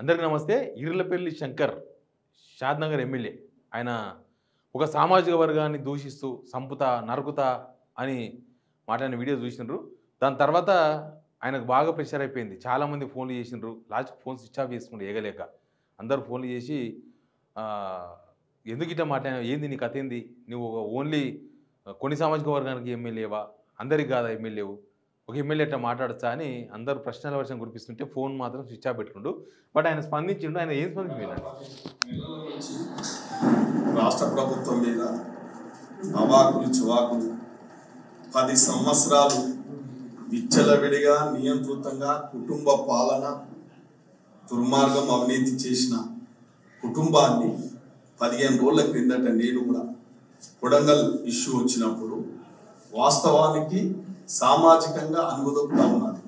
అందరికీ నమస్తే. ఈర్లపల్లి శంకర్ షాద్నగర్ ఎమ్మెల్యే. ఆయన ఒక సామాజిక వర్గాన్ని దూషిస్తూ సంపుతా నరుకుతా అని మాట్లాడిన వీడియో చూసినారు. దాని తర్వాత ఆయనకు బాగా ప్రెషర్ అయిపోయింది. చాలామంది ఫోన్లు చేసినారు. లాస్ట్కి ఫోన్ స్విచ్ ఆఫ్ చేసుకుంటూ ఏగలేక అందరు ఫోన్లు చేసి ఎందుకు ఇట్లా మాట్లాడినా, ఏంది నీ కథ ఏంది, నువ్వు ఓన్లీ కొన్ని సామాజిక వర్గానికి ఎమ్మెల్యేవా, అందరికి కాదా ఎమ్మెల్యేవు, ఒక ఎమ్మెల్యే అట్లా మాట్లాడచ్చా అని అందరూ ప్రశ్నల వర్షం కురిపిస్తుంటే ఫోన్ మాత్రం స్విచ్ ఆఫ్ పెట్టుకుంటూ. బట్ ఆయన స్పందించిండు. ఆయన ఏం స్పందించిండు? రాష్ట్ర ప్రభుత్వం మీద అవాకులు చివాకులు 10 సంవత్సరాలు విచ్చలవిడిగా నియంత్రితంగా కుటుంబ పాలన దుర్మార్గం అవినీతి చేసిన కుటుంబాన్ని 15 రోజుల క్రిందట నేను కూడా కొడంగల్ ఇష్యూ వచ్చినప్పుడు వాస్తవానికి సామాజికంగా అనుమతులుగా ఉన్నది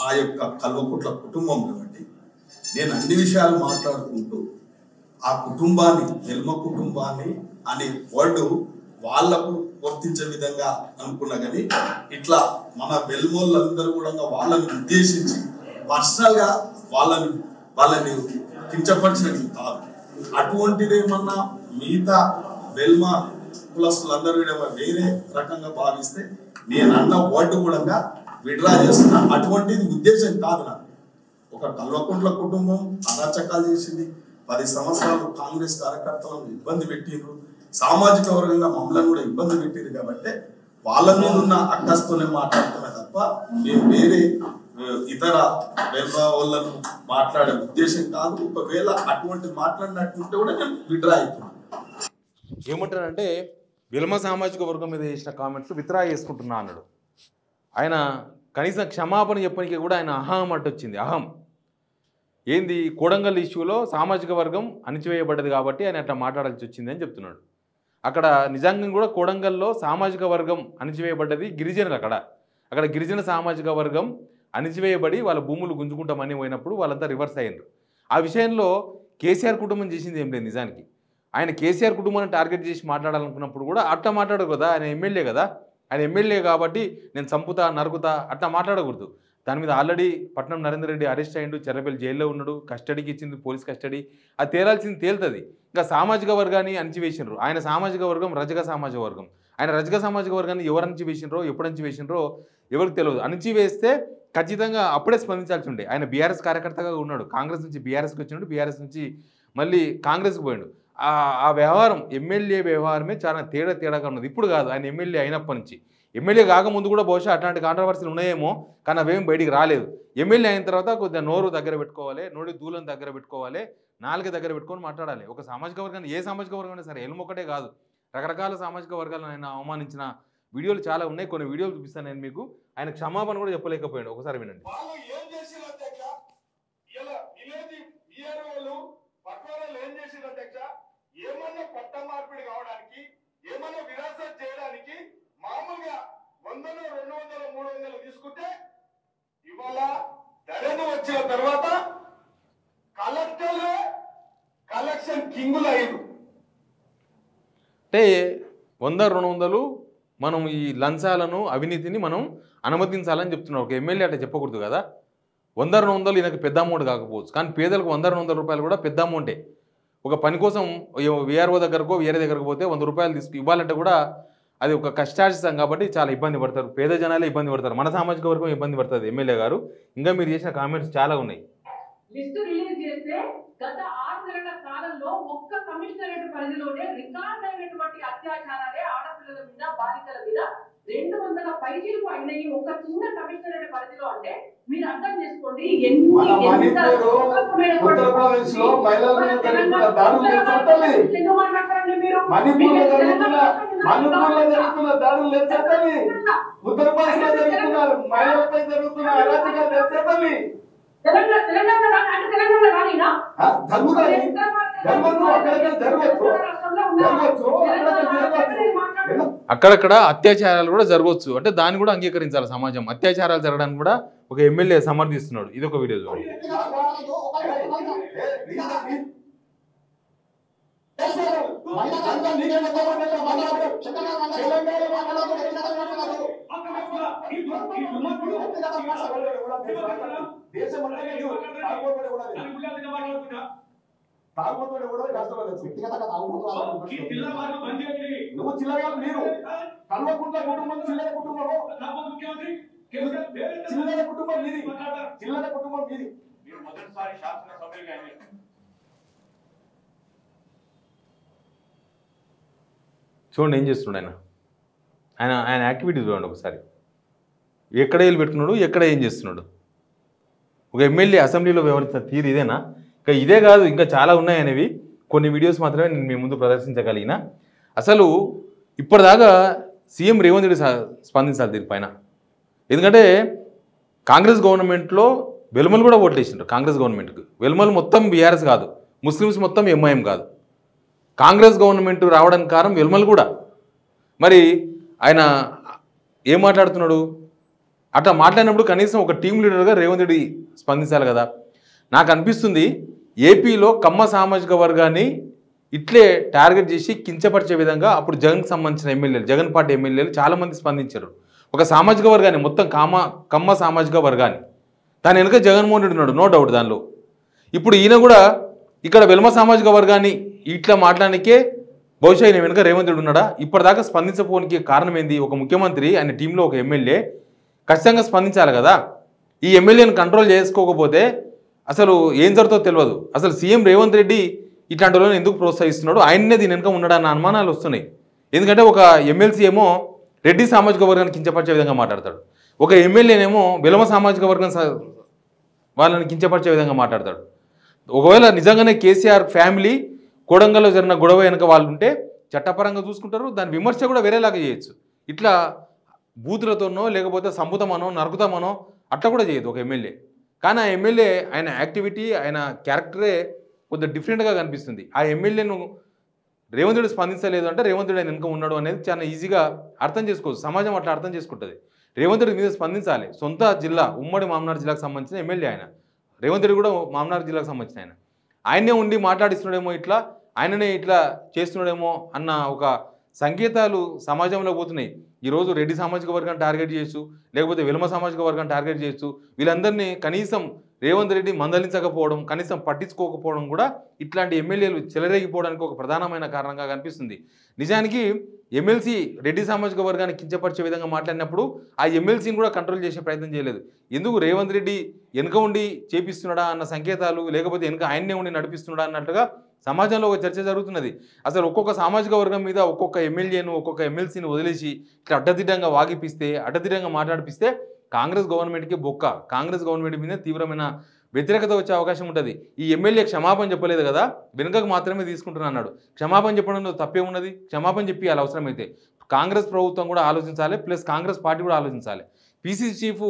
ఆ యొక్క కల్వకుట్ల కుటుంబం కాబట్టి నేను అన్ని విషయాలు మాట్లాడుకుంటూ ఆ కుటుంబాన్ని వెల్మ కుటుంబాన్ని అనే వర్డ్ వాళ్లకు వర్తించే విధంగా అనుకున్నా కానీ ఇట్లా మన వెల్మోళ్ళందరూ కూడా వాళ్ళని ఉద్దేశించి పర్సనల్గా వాళ్ళని కించపరిచినట్టు కాదు. అటువంటిదేమన్నా మిగతా వెల్మ కులస్తులందరూ కూడా వేరే రకంగా భావిస్తే నేను అన్న వర్డ్ కూడా విడ్రా చేస్తున్నా. అటువంటిది ఉద్దేశం కాదు. నాకు ఒక కల్వకుంట్ల కుటుంబం అరాచకాలు చేసింది. 10 సంవత్సరాలు కాంగ్రెస్ కార్యకర్తలను ఇబ్బంది పెట్టిండ్రు. సామాజిక వర్గంగా మమ్మల్ని కూడా ఇబ్బంది పెట్టింది కాబట్టి వాళ్ళ మీద ఉన్న అక్కస్తోనే మాట్లాడటమే తప్ప మేము వేరే ఇతర వాళ్ళను మాట్లాడే ఉద్దేశం కాదు. ఒకవేళ అటువంటి మాట్లాడినట్టుంటే కూడా నేను విడ్రా అవుతున్నాను. ఏమంటారంటే విల్మ సామాజిక వర్గం మీద చేసిన కామెంట్స్ విత్డ్రా చేసుకుంటున్నా అన్నాడు. ఆయన కనీసం క్షమాపణ చెప్పడానికి కూడా ఆయన అహం అడ్డొచ్చింది. అహం ఏంది, కొడంగల్ ఇష్యూలో సామాజిక వర్గం అణిచివేయబడ్డది కాబట్టి ఆయన అట్లా మాట్లాడాల్సి వచ్చింది అని చెప్తున్నాడు. అక్కడ నిజంగా కూడా కొడంగల్లో సామాజిక వర్గం అణిచివేయబడ్డది గిరిజనులు. అక్కడ గిరిజన సామాజిక వర్గం అణిచివేయబడి వాళ్ళ భూములు గుంజుకుంటామని పోయినప్పుడు వాళ్ళంతా రివర్స్ అయ్యారు. ఆ విషయంలో కేసీఆర్ కుటుంబం చేసింది ఏం లేదు. నిజానికి ఆయన కేసీఆర్ కుటుంబాన్ని టార్గెట్ చేసి మాట్లాడాలనుకున్నప్పుడు కూడా అట్లా మాట్లాడరు కదా. ఆయన ఎమ్మెల్యే కదా. ఆయన ఎమ్మెల్యే కాబట్టి నేను చంపుతా నరుకుతా అట్లా మాట్లాడకూడదు. దాని మీద ఆల్రెడీ పట్నం నరేందర్ రెడ్డి అరెస్ట్ అయ్యిండు, చెర్రపల్లి జైల్లో ఉన్నాడు, కస్టడీకి ఇచ్చింది పోలీస్ కస్టడీ. అది తేలాల్సింది తేలుతుంది. ఇంకా సామాజిక వర్గాన్ని అణిచివేసినారు. ఆయన సామాజిక వర్గం రజక సామాజిక వర్గం. ఆయన రజక సామాజిక వర్గాన్ని ఎవరు అణిచివేసినారో ఎప్పుడు అణిచివేసినారో ఎవరికి తెలియదు. అణిచివేస్తే ఖచ్చితంగా అప్పుడే స్పందించాల్సి ఉండే. ఆయన బీఆర్ఎస్ కార్యకర్తగా ఉన్నాడు. కాంగ్రెస్ నుంచి బీఆర్ఎస్కి వచ్చినాడు, బీఆర్ఎస్ నుంచి మళ్ళీ కాంగ్రెస్కి పోయాడు. ఆ వ్యవహారం ఎమ్మెల్యే వ్యవహారమే చాలా తేడాగా ఉన్నది. ఇప్పుడు కాదు, ఆయన ఎమ్మెల్యే అయినప్పటి నుంచి. ఎమ్మెల్యే కాకముందు కూడా బహుశా అట్లాంటి కాంట్రవర్సీలు ఉన్నాయేమో, కానీ అవేం బయటికి రాలేదు. ఎమ్మెల్యే అయిన తర్వాత కొద్దిగా నోరు దగ్గర పెట్టుకోవాలి, నోటి దూలను దగ్గర పెట్టుకోవాలి, నాలుగు దగ్గర పెట్టుకొని మాట్లాడాలి. ఒక సామాజిక వర్గాన్ని, ఏ సామాజిక వర్గం అయినా సరే, ఎల్మొక్కటే కాదు, రకరకాల సామాజిక వర్గాలను ఆయన అవమానించిన వీడియోలు చాలా ఉన్నాయి. కొన్ని వీడియోలు చూపిస్తాను నేను మీకు. ఆయన క్షమాపణ కూడా చెప్పలేకపోయాడు. ఒకసారి వినండి. ఏమన్నా పట్ట మార్పిడి కావడానికి, ఏమన్నా విరాసత్ చేయడానికి మామూలుగా 100, 200, 300 తీసుకుంటే ఇవాళ ధరను వచ్చిన తర్వాత కలెక్టర్లే కలెక్షన్ కింగులు అయ్యారు. అంటే 100, 200 మనం ఈ లంచాలను అవినీతిని మనం అనుమతించాలని చెప్తున్నాం. ఒక ఎమ్మెల్యే అట్లా చెప్పకూడదు కదా. 100, 200 ఈయనకు పెద్ద అమౌంట్ కాకపోవచ్చు, కానీ పేదలకు 100, 200 రూపాయలు కూడా పెద్ద అమౌంటే. ఒక పని కోసం వీఆర్ఓ దగ్గరకో వేరే దగ్గరకు పోతే 100 రూపాయలు ఇవ్వాలంటే కూడా అది ఒక కష్టార్జితం కాబట్టి చాలా ఇబ్బంది పడతారు. పేద జనాలే ఇబ్బంది పడతారు. మన సామాజిక వర్గం ఇబ్బంది పడుతుంది. ఎమ్మెల్యే గారు, ఇంకా మీరు చేసిన కామెంట్స్ చాలా ఉన్నాయి. లిస్టు రిలీజ్ చేస్తే గత 6 నెలల కాలంలో ఒక్క కమిషనరేట్ పరిధిలోనే రికార్డ్ అయినటువంటి అత్యాచారాలే ఆడపిల్లల మీద, బాలికల మీద 200 పైచీలకు అయినాయి ఒక చిన్న కమిషనరేట్ పరిధిలో. అంటే మీరు అర్థం చేసుకోండి అక్కడక్కడ అత్యాచారాలు కూడా జరగవచ్చు. అంటే దాన్ని కూడా అంగీకరించాలి సమాజం. అత్యాచారాలు జరగడానికి కూడా ఒక ఎమ్మెల్యే సమర్థిస్తున్నాడు. ఇది ఒక వీడియో చూడండి. నువ్వు చిల్లరగా మీరు కల్వకుంట్ల కుటుంబం చిల్లర కుటుంబం చిల్లర కుటుంబం మీది చిల్లర కుటుంబం మీది మీరు మొదటిసారి శాసనసభ్యులుగా చూడండి ఏం చేస్తున్నాడు ఆయన ఆయన ఆయన యాక్టివిటీ చూడండి ఒకసారి. ఎక్కడ ఏళ్ళు పెట్టుకున్నాడు, ఎక్కడ ఏం చేస్తున్నాడు. ఒక ఎమ్మెల్యే అసెంబ్లీలో వ్యవహరించిన తీరు ఇదేనా? ఇంకా ఇదే కాదు, ఇంకా చాలా ఉన్నాయి అనేవి. కొన్ని వీడియోస్ మాత్రమే నేను మీ ముందు ప్రదర్శించగలిగిన. అసలు ఇప్పటిదాకా సీఎం రేవంత్ రెడ్డి స్పందించాలి దీనిపైన. ఎందుకంటే కాంగ్రెస్ గవర్నమెంట్లో వెలుమలు కూడా ఓట్లేసిండ్రు. కాంగ్రెస్ గవర్నమెంట్కి వెలుమలు మొత్తం బీఆర్ఎస్ కాదు, ముస్లిమ్స్ మొత్తం ఎంఐఎం కాదు. కాంగ్రెస్ గవర్నమెంట్ రావడానికి కారణం వెలుమలు కూడా. మరి ఆయన ఏం మాట్లాడుతున్నాడు? అట్లా మాట్లాడినప్పుడు కనీసం ఒక టీం లీడర్గా రేవంత్ రెడ్డి స్పందించాలి కదా. నాకు అనిపిస్తుంది ఏపీలో కమ్మ సామాజిక వర్గాన్ని ఇట్లే టార్గెట్ చేసి కించపరిచే విధంగా అప్పుడు జగన్కి సంబంధించిన ఎమ్మెల్యేలు, జగన్ పార్టీ ఎమ్మెల్యేలు చాలామంది స్పందించారు. ఒక సామాజిక వర్గాన్ని, మొత్తం కమ్మ సామాజిక వర్గాన్ని, దాని వెనుక జగన్మోహన్ రెడ్డి ఉన్నాడు, నో డౌట్ దానిలో. ఇప్పుడు ఈయన కూడా ఇక్కడ వెల్మ సామాజిక వర్గాన్ని ఇట్లా మాట్లాడానికే బహుశా ఈయన వెనుక రేవంత్ రెడ్డి ఉన్నాడా? ఇప్పటిదాకా స్పందించకపోనికి కారణం ఏంది? ఒక ముఖ్యమంత్రి, ఆయన టీంలో ఒక ఎమ్మెల్యే ఖచ్చితంగా స్పందించాలి కదా. ఈ ఎమ్మెల్యేని కంట్రోల్ చేసుకోకపోతే అసలు ఏం జరుగుతుందో తెలియదు. అసలు సీఎం రేవంత్ రెడ్డి ఇట్లాంటి వాళ్ళని ఎందుకు ప్రోత్సహిస్తున్నాడు? ఆయన్నే దీని వెనుక ఉన్నాడన్న అనుమానాలు వస్తున్నాయి. ఎందుకంటే ఒక ఎమ్మెల్సీ ఏమో రెడ్డి సామాజిక వర్గాన్ని కించపరిచే విధంగా మాట్లాడతాడు, ఒక ఎమ్మెల్యేనేమో వెలమ సామాజిక వర్గం వాళ్ళని కించపరిచే విధంగా మాట్లాడతాడు. ఒకవేళ నిజంగానే కేసీఆర్ ఫ్యామిలీ కోడంగల్లో జరిగిన గొడవ వెనుక వాళ్ళు ఉంటే చట్టపరంగా చూసుకుంటారు, దాని విమర్శ కూడా వేరేలాగా చేయొచ్చు. ఇట్లా బూతులతోనో లేకపోతే సంపుతమనో నరుకుతామనో అట్లా కూడా చేయదు ఒక ఎమ్మెల్యే. కానీ ఆ ఎమ్మెల్యే ఆయన యాక్టివిటీ, ఆయన క్యారెక్టరే కొద్దిగా డిఫరెంట్గా కనిపిస్తుంది. ఆ ఎమ్మెల్యేను రేవంత్ రెడ్డి స్పందించలేదు అంటే రేవంత్ రెడ్డి ఆయన వెనుక ఉన్నాడు అనేది చాలా ఈజీగా అర్థం చేసుకోవచ్చు. సమాజం అట్లా అర్థం చేసుకుంటుంది. రేవంత్ రెడ్డి మీద స్పందించాలి. సొంత జిల్లా, ఉమ్మడి మామనార్ జిల్లాకు సంబంధించిన ఎమ్మెల్యే ఆయన. రేవంత్ రెడ్డి కూడా మామనార్ జిల్లాకు సంబంధించిన ఆయన. ఆయనే ఉండి మాట్లాడిస్తున్నాడేమో, ఇట్లా ఆయననే ఇట్లా చేస్తున్నాడేమో అన్న ఒక సంకేతాలు సమాజంలో పోతున్నాయి. ఈరోజు రెడ్డి సామాజిక వర్గాన్ని టార్గెట్ చేయొచ్చు, లేకపోతే వెలమ సామాజిక వర్గాన్ని టార్గెట్ చేయొచ్చు. వీళ్ళందరినీ కనీసం రేవంత్ రెడ్డి మందలించకపోవడం, కనీసం పట్టించుకోకపోవడం కూడా ఇట్లాంటి ఎమ్మెల్యేలు చెలరేగిపోవడానికి ఒక ప్రధానమైన కారణంగా కనిపిస్తుంది. నిజానికి ఎమ్మెల్సీ రెడ్డి సామాజిక వర్గాన్ని కించపరిచే విధంగా మాట్లాడినప్పుడు ఆ ఎమ్మెల్సీని కూడా కంట్రోల్ చేసే ప్రయత్నం చేయలేదు. ఎందుకు రేవంత్ రెడ్డి వెనుక ఉండి చేపిస్తున్నాడా అన్న సంకేతాలు, లేకపోతే వెనుక ఆయన్నే ఉండి నడిపిస్తున్నాడా అన్నట్టుగా సమాజంలో ఒక చర్చ జరుగుతున్నది. అసలు ఒక్కొక్క సామాజిక వర్గం మీద ఒక్కొక్క ఎమ్మెల్యేను, ఒక్కొక్క ఎమ్మెల్సీని వదిలేసి ఇట్లా అడ్డదిడ్డంగా వాగిపిస్తే, అడ్డదిడ్డంగా మాట్లాడిపిస్తే కాంగ్రెస్ గవర్నమెంట్కి బొక్క. కాంగ్రెస్ గవర్నమెంట్ మీద తీవ్రమైన వ్యతిరేకత వచ్చే అవకాశం ఉంటుంది. ఈ ఎమ్మెల్యే క్షమాపణ చెప్పలేదు కదా, వెనుకకు మాత్రమే తీసుకుంటున్నా అన్నాడు. క్షమాపణ చెప్పడంలో తప్పేమున్నది? క్షమాపణ చెప్పి అలా అవసరమైతే కాంగ్రెస్ ప్రభుత్వం కూడా ఆలోచించాలి, ప్లస్ కాంగ్రెస్ పార్టీ కూడా ఆలోచించాలి. పీసీసీ చీఫ్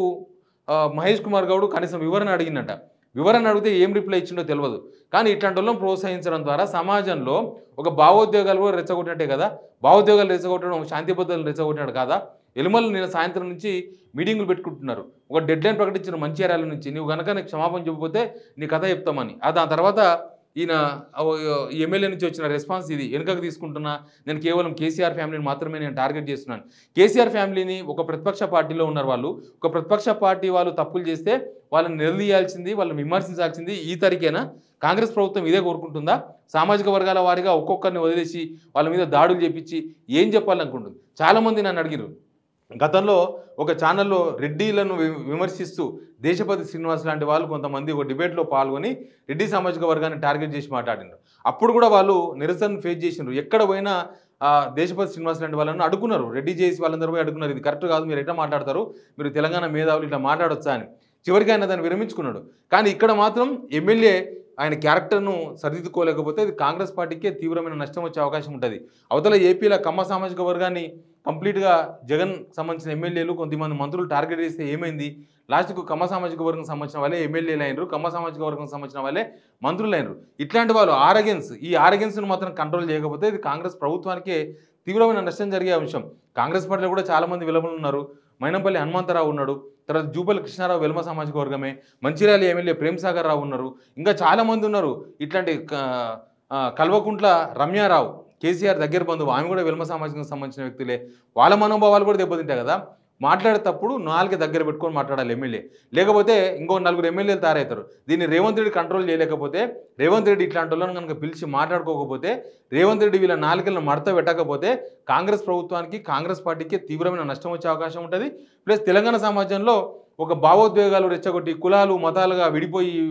మహేష్ కుమార్ గౌడ్ కనీసం వివరణ అడిగినట్ట. వివరణ అడిగితే ఏం రిప్లై ఇచ్చిండో తెలియదు. కానీ ఇట్లాంటి వాళ్ళని ప్రోత్సహించడం ద్వారా సమాజంలో ఒక భావోద్వేగాలు కూడా రెచ్చగొట్టినట్టే కదా. భావోద్వేగాలు రెచ్చగొట్టడం, శాంతి భద్రతలు రెచ్చగొట్టినట్టు కాదా? ఎలుమలు నిన్న సాయంత్రం నుంచి మీటింగులు పెట్టుకుంటున్నారు. ఒక డెడ్ లైన్ ప్రకటించిన మంచిర్యాల నుంచి, నువ్వు కనుక నీకు క్షమాపణ చెప్పకపోతే నీ కథ చెప్తామని. దాని తర్వాత ఈయన ఎమ్మెల్యే నుంచి వచ్చిన రెస్పాన్స్ ఇది, వెనుకకు తీసుకుంటున్నా, నేను కేవలం కేసీఆర్ ఫ్యామిలీని మాత్రమే నేను టార్గెట్ చేస్తున్నాను. కేసీఆర్ ఫ్యామిలీని ఒక ప్రతిపక్ష పార్టీలో ఉన్నారు వాళ్ళు, ఒక ప్రతిపక్ష పార్టీ వాళ్ళు తప్పులు చేస్తే వాళ్ళని నిలదీయాల్సింది, వాళ్ళని విమర్శించాల్సింది ఈ తరికేనా? కాంగ్రెస్ ప్రభుత్వం ఇదే కోరుకుంటుందా? సామాజిక వర్గాల వారిగా ఒక్కొక్కరిని వదిలేసి వాళ్ళ మీద దాడులు చేపించి ఏం చెప్పాలనుకుంటుంది? చాలామంది నన్ను అడిగిరు. గతంలో ఒక ఛానల్లో రెడ్డిలను విమర్శిస్తూ దేశపతి శ్రీనివాస్ లాంటి వాళ్ళు కొంతమంది ఒక డిబేట్లో పాల్గొని రెడ్డి సామాజిక వర్గాన్ని టార్గెట్ చేసి మాట్లాడినారు. అప్పుడు కూడా వాళ్ళు నిరసన ఫేస్ చేసినారు. ఎక్కడ పోయినా దేశపతి శ్రీనివాస్ లాంటి వాళ్ళని అడుగున్నారు, రెడ్డి చేసి వాళ్ళందరూ పోయి అడుగున్నారు, ఇది కరెక్ట్ కాదు, మీరు ఎట్లా మాట్లాడతారు, మీరు తెలంగాణ మేధావులు ఇట్లా మాట్లాడొచ్చా అని. చివరికి ఆయన దాన్ని విరమించుకున్నాడు. కానీ ఇక్కడ మాత్రం ఎమ్మెల్యే ఆయన క్యారెక్టర్ను సరిదిద్దుకోలేకపోతే ఇది కాంగ్రెస్ పార్టీకే తీవ్రమైన నష్టం వచ్చే అవకాశం ఉంటుంది. అవతల ఏపీలో కమ్మ సామాజిక వర్గాన్ని కంప్లీట్గా జగన్ సంబంధించిన ఎమ్మెల్యేలు, కొంతమంది మంత్రులు టార్గెట్ చేస్తే ఏమైంది? లాస్ట్కు కమ్మ సామాజిక వర్గం సంబంధించిన వాళ్ళే ఎమ్మెల్యేలు అయినరు, కమ్మ సామాజిక వర్గం సంబంధించిన వాళ్ళే మంత్రులు అయినరు. ఇట్లాంటి వాళ్ళు ఈ ఆరగెన్స్ను మాత్రం కంట్రోల్ చేయకపోతే ఇది కాంగ్రెస్ ప్రభుత్వానికే తీవ్రమైన నష్టం జరిగే అంశం. కాంగ్రెస్ పార్టీలో కూడా చాలామంది విలువలు ఉన్నారు. మైనంపల్లి హనుమంతరావు ఉన్నాడు, తర్వాత జూపల్లి కృష్ణారావు వెల్మ సామాజిక వర్గమే, మంచిర్యాల ఎమ్మెల్యే ప్రేమ్సాగర్ రావు ఉన్నారు, ఇంకా చాలామంది ఉన్నారు. ఇట్లాంటి కల్వకుంట్ల రమ్యారావు కేసీఆర్ దగ్గర బంధువు, ఆమె కూడా వెల్మ సామాజికకు సంబంధించిన వ్యక్తులే. వాళ్ళ మనోభావాలు కూడా దెబ్బతింటాయి కదా. మాట్లాడేటప్పుడు నాలుగు దగ్గర పెట్టుకొని మాట్లాడాలి ఎమ్మెల్యే. లేకపోతే ఇంకో నలుగురు ఎమ్మెల్యేలు తయారవుతారు. దీన్ని రేవంత్ రెడ్డి కంట్రోల్ చేయలేకపోతే, రేవంత్ రెడ్డి ఇట్లాంటి వాళ్ళని కనుక పిలిచి మాట్లాడుకోకపోతే, రేవంత్ రెడ్డి వీళ్ళ నాలుకలను మడత పెట్టకపోతే కాంగ్రెస్ ప్రభుత్వానికి, కాంగ్రెస్ పార్టీకి తీవ్రమైన నష్టం వచ్చే అవకాశం ఉంటుంది. ప్లస్ తెలంగాణ సమాజంలో ఒక భావోద్వేగాలు రెచ్చగొట్టి కులాలు మతాలుగా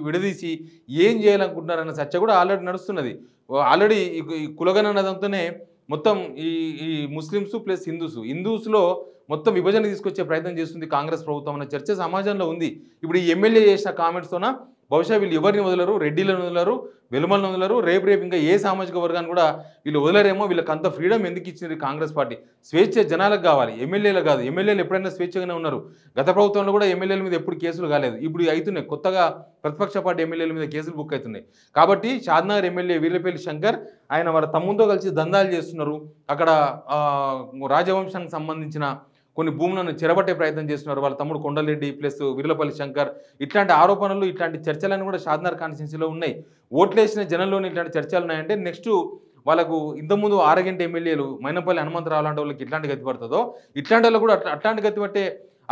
విడదీసి ఏం చేయాలనుకుంటున్నారన్న చర్చ కూడా ఆల్రెడీ నడుస్తున్నది. ఆల్రెడీ ఈ కులగణనదంతోనే మొత్తం ఈ ముస్లిమ్స్ ప్లస్ హిందూస్లో మొత్తం విభజన తీసుకొచ్చే ప్రయత్నం చేస్తుంది కాంగ్రెస్ ప్రభుత్వం అన్న చర్చ సమాజంలో ఉంది. ఇప్పుడు ఈ ఎమ్మెల్యే చేసిన కామెంట్స్తోన బహుశా వీళ్ళు ఎవరిని వదలరు, రెడ్డిలను వదలరు, వెలుమలను వదలరు, రేపు ఇంకా ఏ సామాజిక వర్గాన్ని కూడా వీళ్ళు వదలరేమో. వీళ్ళకి అంత ఫ్రీడమ్ ఎందుకు ఇచ్చింది కాంగ్రెస్ పార్టీ? స్వేచ్ఛ జనాలకు కావాలి, ఎమ్మెల్యేలు కాదు. ఎమ్మెల్యేలు ఎప్పుడైనా స్వేచ్ఛగానే ఉన్నారు. గత ప్రభుత్వంలో కూడా ఎమ్మెల్యేల మీద ఎప్పుడు కేసులు కాలేదు. ఇప్పుడు అవుతున్నాయి, కొత్తగా ప్రతిపక్ష పార్టీ ఎమ్మెల్యేల మీద కేసులు బుక్ అవుతున్నాయి. కాబట్టి షాద్నగర్ ఎమ్మెల్యే వీర్లపల్లి శంకర్ ఆయన వాళ్ళ తమ్ముతో కలిసి దందాలు చేస్తున్నారు. అక్కడ రాజవంశానికి సంబంధించిన కొన్ని భూములను చెరబట్టే ప్రయత్నం చేస్తున్నారు. వాళ్ళ తమ్ముడు కొండలరెడ్డి ప్లస్ వీర్లపల్లి శంకర్. ఇట్లాంటి ఆరోపణలు, ఇట్లాంటి చర్చలన్నీ కూడా షాద్నగర్ కాన్స్టిట్యున్సీలో ఉన్నాయి. ఓట్లేసిన జనంలోని ఇట్లాంటి చర్చలు ఉన్నాయంటే నెక్స్ట్ వాళ్ళకు ఇంతకుముందు ఆరగంట ఎమ్మెల్యేలు మైనంపల్లి హనుమంతరావు లాంటి వాళ్ళకి ఇట్లాంటి గతి పడుతుందో, ఇట్లాంటి వాళ్ళు కూడా అట్లాంటి గతి పట్టే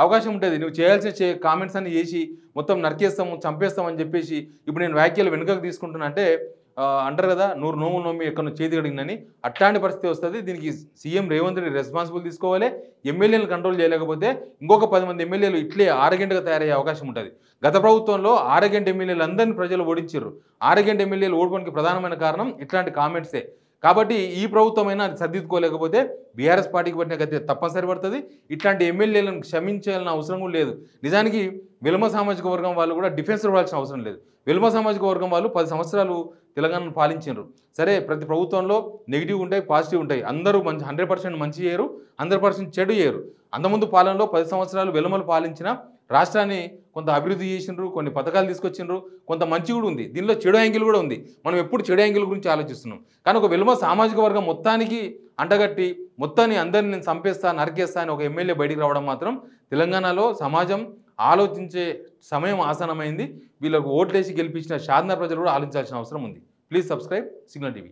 అవకాశం ఉంటుంది. నువ్వు చేయాల్సిన కామెంట్స్ అన్ని చేసి మొత్తం నరికేస్తాము, చంపేస్తామని చెప్పేసి ఇప్పుడు నేను వ్యాఖ్యలు వెనుకకు తీసుకుంటున్నా అంటే అంటారు కదా, 100 నోములు నోమి ఎక్కడ చేతి కడిగిందని, అట్లాంటి పరిస్థితి వస్తుంది. దీనికి సీఎం రేవంత్ రెడ్డి రెస్పాన్సిబుల్ తీసుకోవాలి. ఎమ్మెల్యేలను కంట్రోల్ చేయలేకపోతే ఇంకొక 10 మంది ఎమ్మెల్యేలు ఇట్లే ఆరగంటగా తయారయ్యే అవకాశం ఉంటుంది. గత ప్రభుత్వంలో ఆరగంట ఎమ్మెల్యేలు అందరినీ ప్రజలు ఓడించారు. ఆరగంట ఎమ్మెల్యేలు ఓడిపోవడానికి ప్రధానమైన కారణం ఇట్లాంటి కామెంట్సే. కాబట్టి ఈ ప్రభుత్వమైనా అది సర్దిద్దుకోలేకపోతే బీఆర్ఎస్ పార్టీకి పట్టిన గతి తప్పనిసరి పడుతుంది. ఇట్లాంటి ఎమ్మెల్యేలను క్షమించాలన్న అవసరం కూడా లేదు. నిజానికి వెలుమ సామాజిక వర్గం వాళ్ళు కూడా డిఫెన్స్ ఇవ్వాల్సిన అవసరం లేదు. వెలుమ సామాజిక వర్గం వాళ్ళు 10 సంవత్సరాలు తెలంగాణను పాలించారు. సరే, ప్రతి ప్రభుత్వంలో నెగిటివ్ ఉంటాయి, పాజిటివ్ ఉంటాయి. అందరూ 100% మంచి చేయరు, 100% చెడు చేయరు. అంతకుముందు పాలనలో 10 సంవత్సరాలు వెలుమలు పాలించిన రాష్ట్రాన్ని కొంత అభివృద్ధి చేసిండ్రు, కొన్ని పథకాలు తీసుకొచ్చిండ్రు, కొంత మంచి కూడా ఉంది. దీనిలో చెడు యాంగిల్ కూడా ఉంది. మనం ఎప్పుడు చెడు యాంగిల్ గురించి ఆలోచిస్తున్నాం. కానీ ఒక వెలుమ సామాజిక వర్గం మొత్తానికి అంటగట్టి మొత్తాన్ని అందరిని నేను చంపేస్తా, నరికేస్తా అని ఒక ఎమ్మెల్యే బయటికి రావడం మాత్రం తెలంగాణలో సమాజం ఆలోచించే సమయం ఆసనమైంది. వీళ్ళకు ఓట్లేసి గెలిపించిన షాద్నగర్ ప్రజలు కూడా ఆలోచించాల్సిన అవసరం ఉంది. Please subscribe signal TV.